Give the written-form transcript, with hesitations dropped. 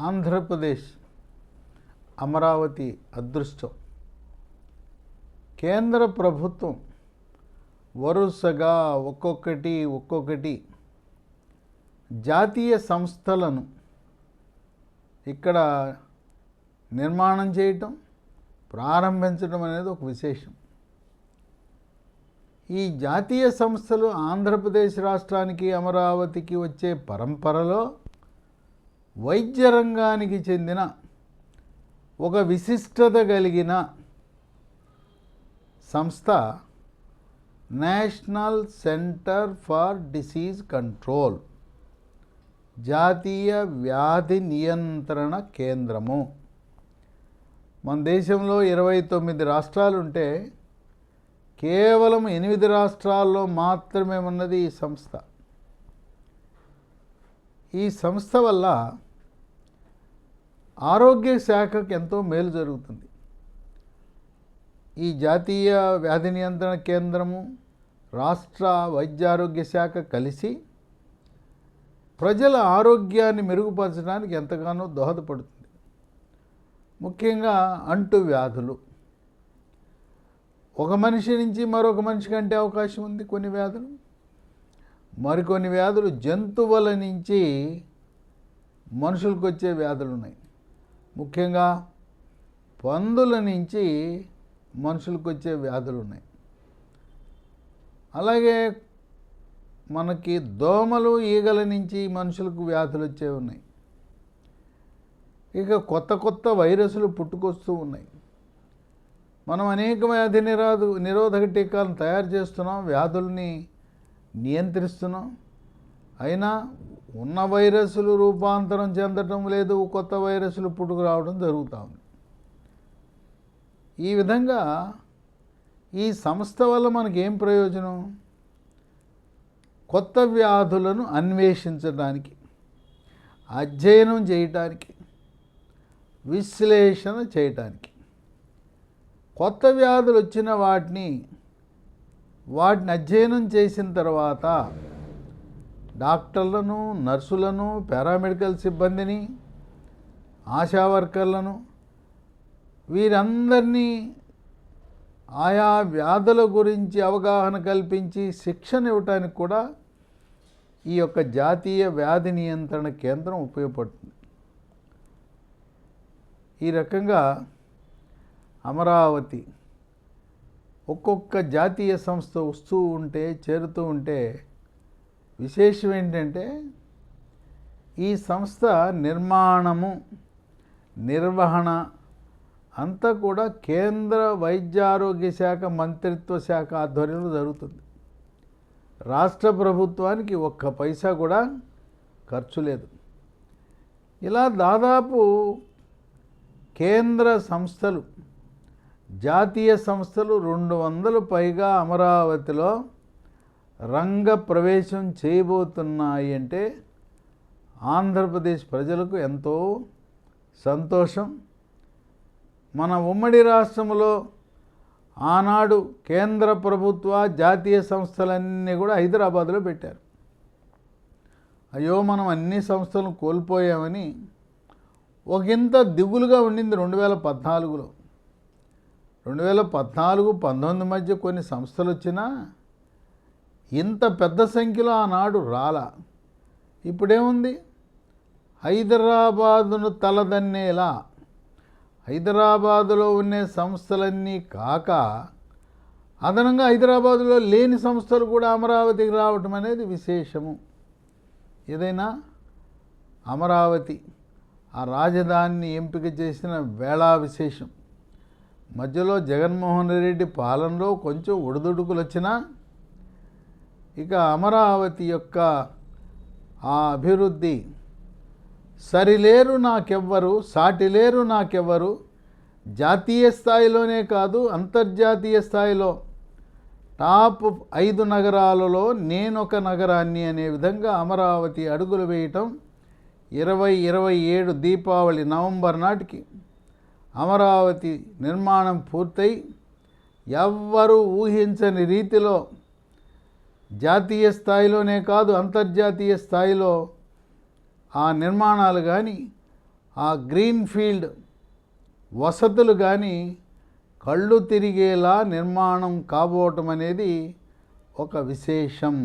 ఆంధ్రప్రదేశ్ అమరావతి అదృష్టం. కేంద్ర ప్రభుత్వం వరుసగా ఒక్కొక్కటి జాతీయ సంస్థలను ఇక్కడ నిర్మాణం చేయటం, ప్రారంభించడం అనేది ఒక విశేషం. ఈ జాతీయ సంస్థలు ఆంధ్రప్రదేశ్ రాష్ట్రానికి, అమరావతికి వచ్చే పరంపరలో వైద్య రంగానికి చెందిన ఒక విశిష్టత కలిగిన సంస్థ national centre for disease control, జాతీయ వ్యాధి నియంత్రణ కేంద్రము. మన దేశంలో 29 రాష్ట్రాలు ఉంటే కేవలం 8 రాష్ట్రాల్లో మాత్రమే ఉన్నది ఈ సంస్థ. ఈ సంస్థ వల్ల ఆరోగ్య శాఖకు ఎంతో మేలు జరుగుతుంది. ఈ జాతీయ వ్యాధి నియంత్రణ కేంద్రము, రాష్ట్ర వైద్యారోగ్య శాఖ కలిసి ప్రజల ఆరోగ్యాన్ని మెరుగుపరచడానికి ఎంతగానో దోహదపడుతుంది. ముఖ్యంగా అంటు వ్యాధులు, ఒక మనిషి నుంచి మరొక మనిషి కంటే అవకాశం ఉంది. కొన్ని వ్యాధులు, మరికొన్ని వ్యాధులు జంతువుల నుంచి మనుషులకు వచ్చే వ్యాధులు ఉన్నాయి. ముఖ్యంగా పందుల నుంచి మనుషులకు వచ్చే వ్యాధులు ఉన్నాయి. అలాగే మనకి దోమలు, ఈగల నుంచి మనుషులకు వ్యాధులు వచ్చేవి ఉన్నాయి. ఇక కొత్త వైరస్లు పుట్టుకొస్తూ ఉన్నాయి. మనం అనేక వ్యాధి నిరోధక టీకాలను తయారు చేస్తున్నాం, వ్యాధుల్ని నియంత్రిస్తున్నాం. అయినా ఉన్న వైరస్లు రూపాంతరం చెందటం లేదు, కొత్త వైరస్లు పుట్టుకు రావడం జరుగుతూ ఉంది. ఈ విధంగా ఈ సంస్థ వల్ల మనకేం ప్రయోజనం? కొత్త వ్యాధులను అన్వేషించడానికి, అధ్యయనం చేయటానికి, విశ్లేషణ చేయటానికి, కొత్త వ్యాధులు వచ్చిన వాటిని అధ్యయనం చేసిన తర్వాత డాక్టర్లను, నర్సులను, పారామెడికల్ సిబ్బందిని, ఆశా వర్కర్లను, వీరందరినీ ఆయా వ్యాధుల గురించి అవగాహన కల్పించి శిక్షణ ఇవ్వటానికి కూడా ఈ యొక్క జాతీయ వ్యాధి నియంత్రణ కేంద్రం ఉపయోగపడుతుంది. ఈ రకంగా అమరావతి ఒక్కొక్క జాతీయ సంస్థ వస్తూ ఉంటే, చేరుతూ ఉంటే విశేషం ఏంటంటే ఈ సంస్థ నిర్మాణము, నిర్వహణ అంతా కూడా కేంద్ర వైద్యారోగ్య శాఖ మంత్రిత్వ శాఖ ఆధ్వర్యంలో జరుగుతుంది. రాష్ట్ర ప్రభుత్వానికి ఒక్క పైసా కూడా ఖర్చు లేదు. ఇలా దాదాపు కేంద్ర సంస్థలు, జాతీయ సంస్థలు 200 పైగా అమరావతిలో రంగ ప్రవేశం చేయబోతున్నాయి అంటే ఆంధ్రప్రదేశ్ ప్రజలకు ఎంతో సంతోషం. మన ఉమ్మడి రాష్ట్రంలో ఆనాడు కేంద్ర ప్రభుత్వ జాతీయ సంస్థలన్నీ కూడా హైదరాబాద్లో పెట్టారు. అయ్యో మనం అన్ని సంస్థలను కోల్పోయామని ఒకంత దిగులుగా ఉండింది 2014లో. 2014-19 మధ్య కొన్ని సంస్థలు వచ్చినా ఇంత పెద్ద సంఖ్యలో ఆనాడు రాలా. ఇప్పుడేముంది? హైదరాబాదును తలదన్నేలా హైదరాబాదులో ఉండే సంస్థలన్నీ కాక అదనంగా హైదరాబాదులో లేని సంస్థలు కూడా అమరావతికి రావటం అనేది విశేషము. ఏదైనా అమరావతి ఆ రాజధానిని ఎంపిక చేసిన వేళ విశేషం. మధ్యలో జగన్మోహన్ రెడ్డి పాలనలో కొంచెం ఒడిదుడుకులు వచ్చినా ఇక అమరావతి యొక్క ఆ అభివృద్ధి సరిలేరు నాకెవ్వరు, సాటిలేరు నాకెవ్వరు, జాతీయ స్థాయిలోనే కాదు అంతర్జాతీయ స్థాయిలో టాప్ 5 నగరాలలో నేనొక నగరాన్ని అనే విధంగా అమరావతి అడుగులు వేయటం 2027 దీపావళి నవంబర్ నాటికి అమరావతి నిర్మాణం పూర్తయి ఎవ్వరూ ఊహించని రీతిలో జాతీయ స్థాయిలోనే కాదు అంతర్జాతీయ స్థాయిలో ఆ నిర్మాణాలు కానీ ఆ గ్రీన్ ఫీల్డ్ వసతులు కానీ కళ్ళు తిరిగేలా నిర్మాణం కాబోవటం అనేది ఒక విశేషం.